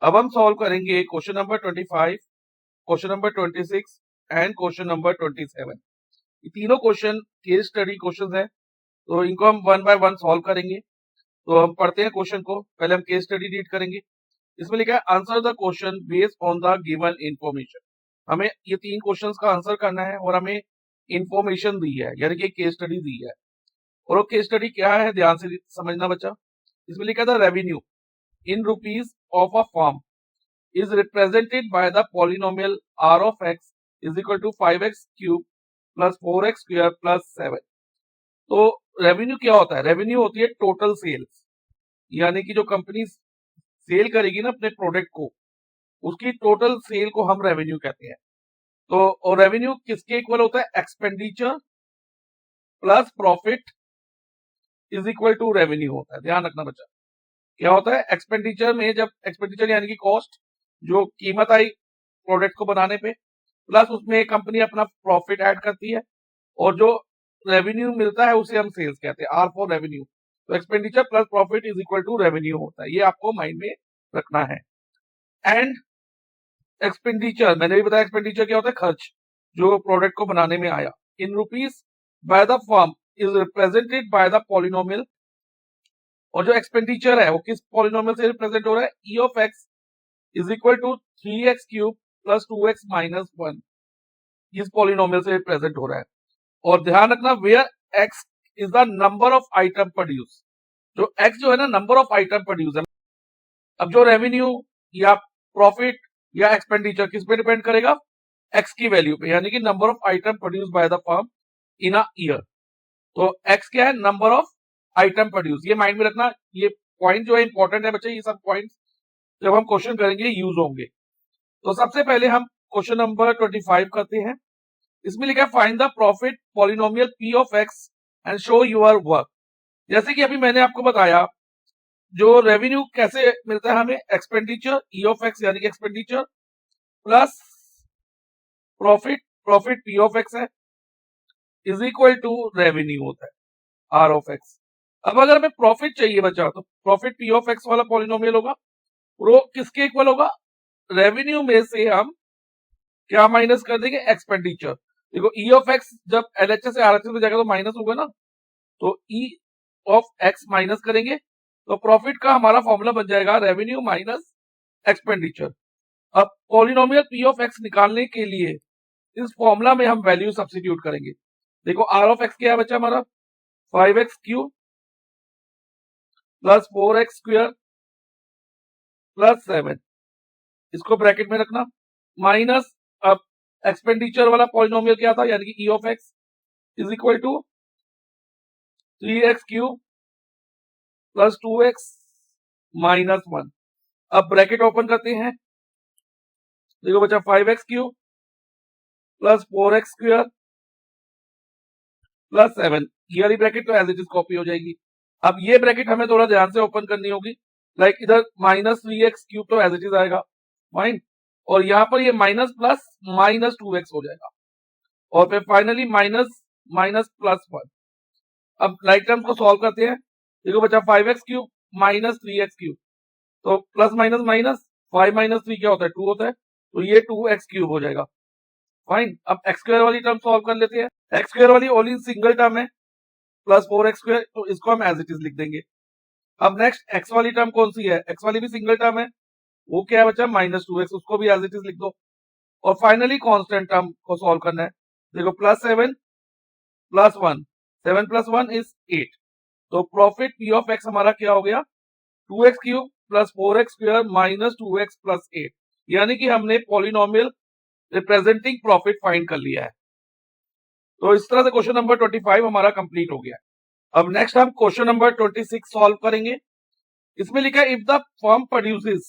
अब हम सॉल्व करेंगे question number 25, question number 26 and question number 27। ये तीनों क्वेश्चन केस स्टडी क्वेश्चन है, तो इनको हम वन बाय वन सॉल्व करेंगे। तो हम पढ़ते हैं क्वेश्चन को। पहले हम केस स्टडी रीड करेंगे। इसमें लिखा है answer the question based on the given information. हमें ये तीन क्वेश्चंस का आंसर करना है और हमें इंफॉर्मेशन दी है, यानी कि केस स्टडी दी है। और वो केस स्टडी क्या है, ध्यान से समझना बच्चा। इसमें लिखा था revenue in rupees of a firm is represented by the polynomial r of x is equal to 5x cube plus 4x square plus 7। तो रेवेन्यू क्या होता है? रेवेन्यू होती है टोटल सेल्स, यानी कि जो कंपनी सेल करेगी ना अपने प्रोडक्ट को, उसकी टोटल सेल को हम रेवेन्यू कहते हैं। तो और रेवेन्यू किसके इक्वल होता है? Expenditure plus profit is equal to revenue होता है। ध्यान रखना बच्चा, क्या होता है एक्सपेंडिचर में, जब एक्सपेंडिचर यानी कि कॉस्ट, जो कीमत आई प्रोडक्ट को बनाने पे, प्लस उसमें कंपनी अपना प्रॉफिट ऐड करती है, और जो रेवेन्यू मिलता है उसे हम सेल्स कहते हैं, आर फॉर रेवेन्यू। तो expenditure plus profit is equal to revenue होता है, ये आपको माइंड में रखना है। एंड एक्सपेंडिचर, मैंने भी बताया एक्सपेंडिचर क्या होता है, खर्च जो प्रोडक्ट को बनाने में आया, in rupees by the firm is represented by the polynomial. और जो एक्सपेंडिचर है वो किस पॉलिनोमियल से रिप्रेजेंट हो रहा है? E of X is equal to 3x cube plus 2x minus 1, इस पॉलिनोमियल से रिप्रेजेंट हो रहा है। और ध्यान रखना, where x is the number of item produce, जो x जो है ना नंबर ऑफ आइटम प्रोड्यूस है। अब जो रेवेन्यू या प्रॉफिट या एक्सपेंडिचर किस पे डिपेंड करेगा? x की वैल्यू पे, यानी कि number of item produce by the firm in a year. तो x क्या है? Number of item produce. ये माइंड में रखना, ये पॉइंट जो है इंपॉर्टेंट है बच्चे। ये सब पॉइंट्स जब हम क्वेश्चन करेंगे यूज होंगे। तो सबसे पहले हम क्वेश्चन नंबर 25 करते हैं। इसमें लिखा है find the profit polynomial p of x and show your work. जैसे कि अभी मैंने आपको बताया, जो रेवेन्यू कैसे मिलता है हमें, एक्सपेंडिचर ई ऑफ एक्स यानी कि expenditure plus profit, profit p of x है, इज इक्वल टू रेवेन्यू होता है r ऑफ x। अब अगर हमें प्रॉफिट चाहिए बच्चा, तो प्रॉफिट p ऑफ x वाला पॉलिनोमियल होगा, वो किसके इक्वल होगा? रेवेन्यू में से हम क्या माइनस कर देंगे? एक्सपेंडिचर। देखो ई ऑफ एक्स जब एलएचएस से आरएचएस में जाएगा तो माइनस होगा ना, तो ई ऑफ एक्स माइनस करेंगे, तो प्रॉफिट का हमारा फॉर्मूला बन जाएगा रेवेन्यू माइनस एक्सपेंडिचर। अब पॉलिनोमियल पी ऑफ एक्स निकालने के लिए इस फॉर्मूला में हम वैल्यू सब्स्टिट्यूट करेंगे। देखो आर ऑफ एक्स क्या है बच्चा हमारा? 5x cube plus 4x square plus 7, इसको ब्रैकेट में रखना, माइनस, अब एक्सपेंडिचर वाला पॉलिनोमियल क्या था, यानी कि E of X is equal to 3x cube plus 2x minus 1। अब ब्रैकेट ओपन करते हैं, देखो बच्चा 5x cube plus 4x square plus 7, ये वाली ब्रैकेट तो एज इट इज कॉपी हो जाएगी। अब ये ब्रैकेट हमें थोड़ा ध्यान से ओपन करनी होगी, लाइक इधर माइनस 3x क्यूब तो एज इट इज आएगा फाइन, और यहां पर ये माइनस प्लस माइनस 2x हो जाएगा, और फिर फाइनली माइनस माइनस प्लस 1। अब लाइक टर्म्स को सॉल्व करते हैं। देखो बच्चा 5x cube minus 3x cube, तो प्लस माइनस माइनस, 5 माइनस 3 क्या होता है? 2 होता है, तो ये 2x क्यूब हो जाएगा फाइन। अब एक्स स्क्वायर वाली टर्म सॉल्व कर लेते हैं। एक्स स्क्वायर वाली ओनली सिंगल टर्म है, प्लस 4x स्क्वायर, तो इसको हम एज इट इज लिख देंगे। अब नेक्स्ट एक्स वाली टर्म कौन सी है? एक्स वाली भी सिंगल टर्म है, वो क्या है बच्चा? माइनस 2x, उसको भी एज इट इज लिख दो। और फाइनली कांस्टेंट टर्म को सॉल्व करना है। देखो प्लस 7 प्लस 1, 7 प्लस 1 इज 8, तो प्रॉफिट पी ऑफ एक्स हमारा क्या हो गया? 2x cube plus 4x square minus 2x plus 8, यानी कि हमने पॉलिनोमियल रिप्रेजेंटिंग प्रॉफिट फाइंड कर लिया है। तो इस तरह से क्वेश्चन नंबर 25 हमारा कंप्लीट हो गया। अब नेक्स्ट हम क्वेश्चन नंबर 26 सॉल्व करेंगे। इसमें लिखा है if the firm produces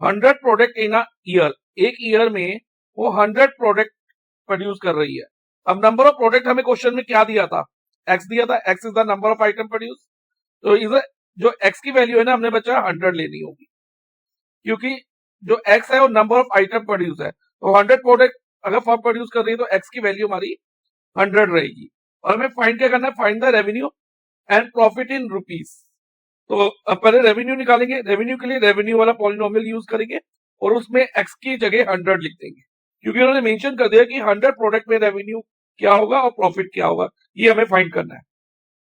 100 product in a year, एक ईयर में वो 100 प्रोडक्ट प्रोड्यूस कर रही है। अब नंबर ऑफ प्रोडक्ट हमें क्वेश्चन में क्या दिया था? एक्स दिया था, x is the number of item produce. तो इधर जो एक्स की वैल्यू है ना, हमने बच्चा 100 लेनी होगी, क्योंकि जो एक्स है वो नंबर ऑफ आइटम प्रोड्यूस है। तो 100 प्रोडक्ट अगर फर्म प्रोड्यूस कर रही है तो एक्स की वैल्यू हमारी 100 रहेगी। और हमें फाइंड क्या करना है? Find the revenue and profit in rupees. तो अब पहले रेवेन्यू निकालेंगे। रेवेन्यू के लिए रेवेन्यू वाला पॉलिनोमियल यूज करेंगे और उसमें एक्स की जगह 100 लिख देंगे, क्योंकि उन्होंने मेंशन कर दिया कि 100 प्रोडक्ट में रेवेन्यू क्या होगा और प्रॉफिट क्या होगा, ये हमें फाइंड करना है।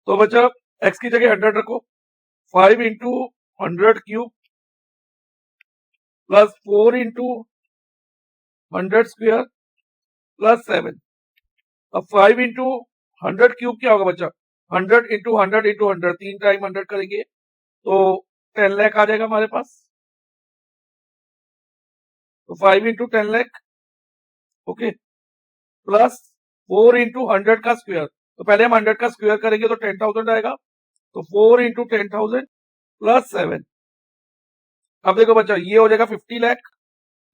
तो बच्चा एक्स की जगह 100 रखो, 5 into 100 cube plus 4 into 100 square plus 7। अब 5 इंटू 100 क्यूब क्या होगा बच्चा, 100 इंटू 100 इंटू 100, 3 टाइम 100 करेंगे तो 10 लाख आ जाएगा हमारे पास। तो 5 into 10 lakh, okay, plus 4 into 100 का स्क्वायर। तो पहले हम 100 का स्क्वायर करेंगे तो 10,000 आएगा, तो 4 इंटू 10,000 प्लस 7। अब देखो बच्चा ये हो जाएगा 50 लाख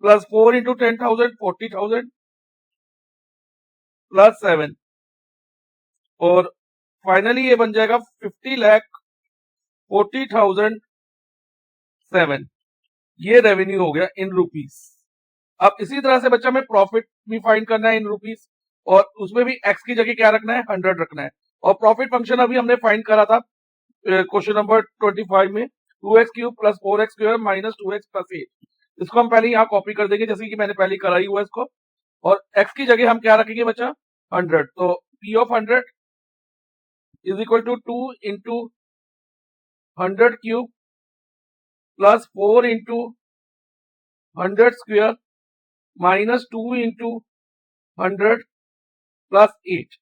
प्लस 4 इंटू 10,000 40,000 प्लस 7, और फाइनली ये बन जाएगा 50 लाख 40,000 7। ये रेवेन्यू हो गया इन रुपीस। अब इसी तरह से बच्चा हमें प्रॉफिट भी फाइंड करना है इन रुपीस, और उसमें भी एक्स की जगह क्या रखना है, 100 रखना है। और प्रॉफिट फंक्शन अभी हमने फाइंड करा था क्वेश्चन नंबर 25 में, 2x cube plus 4x square minus 2x plus 8। इसको हम पहले यहाँ कॉपी कर देंगे जैसे कि मैंने पहले कराई हुआ इसको, और x की जगह हम क्या रखेंगे बच्चा, 100। तो p of 100 is equal to 2 into 100 cube plus 4 into 100 square minus 2 into 100 plus 8।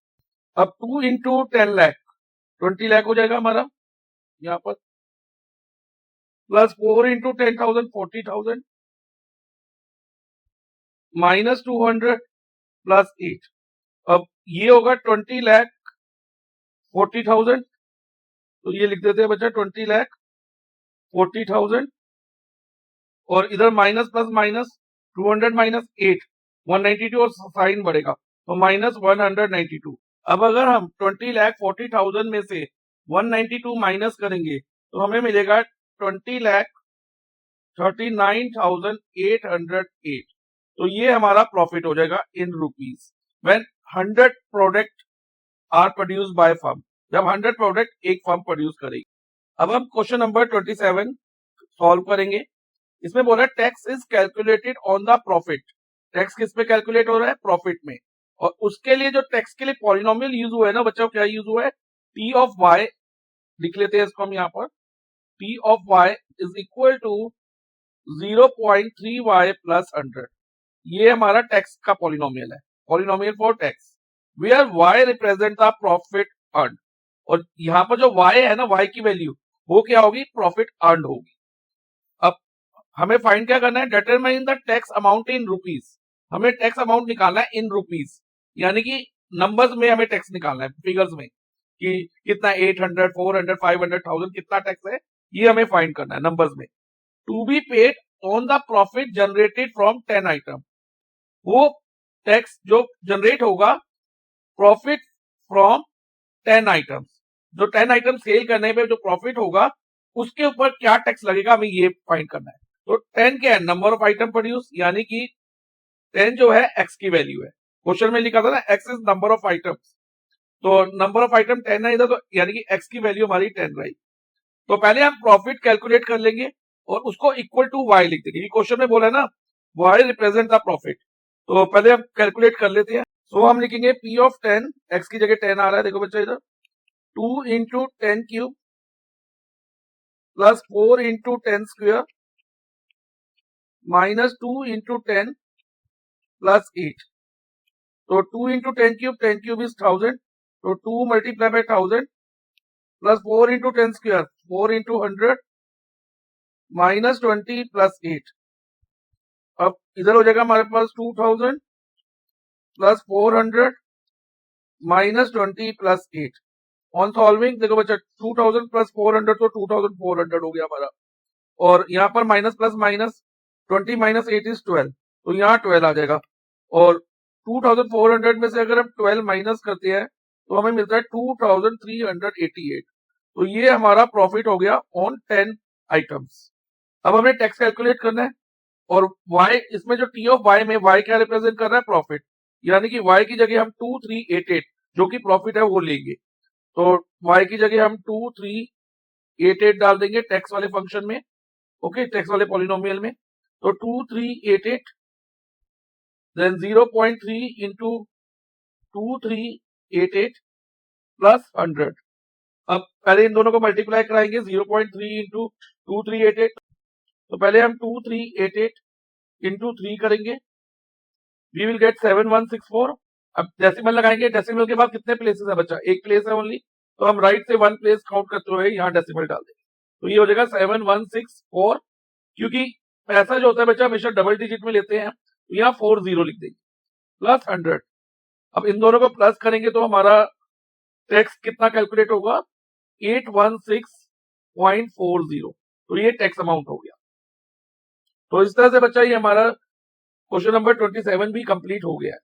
अब 2 इंटू 10 लाख 20 लाख हो जाएगा हमारा यहाँ पर, प्लस 4 इंटू 10,000 40,000 माइनस 200 प्लस 8। अब ये होगा 20 लाख 40,000, तो ये लिख देते हैं बच्चा 20 लाख 40,000, और इधर माइनस प्लस माइनस 200 माइनस 8 192, और साइन बढ़ेगा तो माइनस 192। अब अगर हम 20 लाख 40,000 में से 192 माइनस करेंगे तो हमें मिलेगा 20 लाख 39,808। तो ये हमारा प्रॉफिट हो जाएगा in rupees when 100 product are produce by firm, जब 100 प्रोडक्ट एक फर्म प्रोड्यूस करेगी। अब हम क्वेश्चन नंबर 27 सॉल्व करेंगे। इसमें बोला tax is calculated on the profit. Tax किस पे कैलकुलेट हो रहा है, प्रॉफिट में। और उसके लिए जो टैक्स के लिए पॉलिनोमियल यूज हुआ है ना बच्चों, क्या यूज हुआ है, टी ऑफ वाई, लिख लेते हैं इसको हम यहाँ पर, T of Y is equal to 0.3 Y plus 100। ये हमारा टैक्स का पॉलिनोमियल है, polynomial for tax, where Y represent the profit earn. और यहाँ पर जो वाई है ना, वाई की वैल्यू वो क्या होगी, प्रॉफिट अर्न होगी। अब हमें फाइंड क्या करना है, determine the tax amount in rupees. हमें टैक्स अमाउंट निकालना है इन रुपीस, यानी कि नंबर्स में हमें टैक्स निकालना है, फिगर्स में, कि कितना 800 400 500 1000 कितना टैक्स है, ये हमें फाइंड करना है नंबर्स में। To be paid on the profit generated from 10 item. वो टैक्स जो जनरेट होगा प्रॉफिट फ्रॉम 10 आइटम्स, जो 10 आइटम सेल करने पे जो प्रॉफिट होगा उसके ऊपर क्या टैक्स लगेगा, हमें ये फाइंड करना है। तो 10 क्या है, नंबर ऑफ आइटम प्रोड्यूस, यानी कि 10 जो है एक्स की वैल्यू है। क्वेश्चन में लिखा था ना x is number of items, तो नंबर ऑफ आइटम 10 है इधर, तो यानी कि एक्स की वैल्यू हमारी 10 रही। तो पहले हम प्रॉफिट कैलकुलेट कर लेंगे और उसको इक्वल टू वाई लिख देंगे। क्वेश्चन में बोला है ना वाई रिप्रेजेंट द प्रॉफिट, तो पहले हम कैलकुलेट कर लेते हैं। सो हम लिखेंगे पी ऑफ 10, एक्स की जगह 10 आ रहा है, देखो बच्चा इधर, 2 into 10 cube plus 4 into 10 square minus 2 into 10 plus 8। तो 2 इंटू 10 क्यूब इज 1000, तो 2 multiply by 1000 plus 4 into 10 square 4 into 100 minus 20 plus 8। अब इधर हो जाएगा हमारे पास 2000 plus 400 minus 20 plus 8। On solving देखो बच्चा 2000 प्लस 400 तो 2400 हो गया हमारा, और यहाँ पर minus plus minus 20 minus 8 is 12, तो यहाँ 12 आ जाएगा। और 2400 में से अगर हम 12 माइनस करते हैं तो हमें मिलता है 2388। तो ये हमारा प्रॉफिट हो गया ऑन 10 आइटम्स। अब हमें टैक्स कैलकुलेट करना है, और y इसमें जो टी ऑफ y में y क्या रिप्रेजेंट कर रहा है, प्रॉफिट, यानी कि y की जगह हम 2388 जो कि प्रॉफिट है वो लेंगे। तो y की जगह हम 2388 88 डाल देंगे टैक्स वाले फंक्शन में, ओके, टैक्स वाले पॉलिनोमियल में। तो 2388 देन 0.3 इंटू 2388 प्लस 100। अब पहले इन दोनों को मल्टीप्लाई कराएंगे 0.3 इंटू 2388। तो पहले हम 2388 इंटू 3 करेंगे, वी विल गेट 7164। अब डेसिमल लगाएंगे, डेसिमल के बाद कितने प्लेसेस है बच्चा, एक प्लेस है ओनली, तो हम राइट से 1 प्लेस काउंट करते हुए यहाँ डेसिमल डाल देंगे। तो ये हो जाएगा 7164, क्योंकि पैसा जो होता है बच्चा हमेशा डबल डिजिट में लेते हैं, तो यहाँ 40 लिख देंगे प्लस 100। अब इन दोनों को प्लस करेंगे तो हमारा टैक्स कितना कैलकुलेट होगा, 816.40। तो ये टैक्स अमाउंट हो गया। तो इस तरह से बच्चा ये हमारा क्वेश्चन नंबर 27 भी कंप्लीट हो गया है।